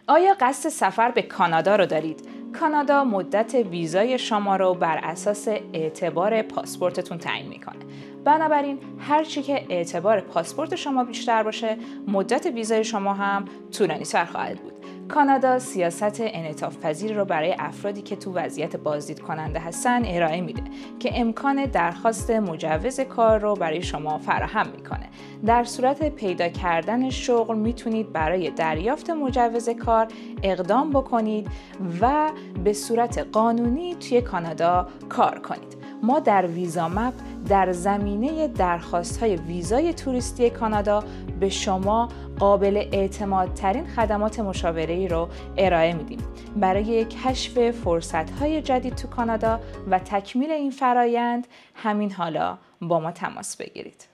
آیا قصد سفر به کانادا رو دارید؟ کانادا مدت ویزای شما رو بر اساس اعتبار پاسپورتتون تعیین میکنه. بنابراین هر چی که اعتبار پاسپورت شما بیشتر باشه، مدت ویزای شما هم طولانی‌تر خواهد بود. کانادا سیاست انعطاف پذیر رو برای افرادی که تو وضعیت بازدید کننده هستن ارائه میده که امکان درخواست مجوز کار رو برای شما فراهم میکنه. در صورت پیدا کردن شغل میتونید برای دریافت مجوز کار اقدام بکنید و به صورت قانونی توی کانادا کار کنید. ما در ویزا مپ در زمینه درخواست‌های ویزای توریستی کانادا به شما قابل اعتمادترین خدمات مشاوره‌ای رو ارائه میدیم. برای کشف فرصت‌های جدید تو کانادا و تکمیل این فرایند همین حالا با ما تماس بگیرید.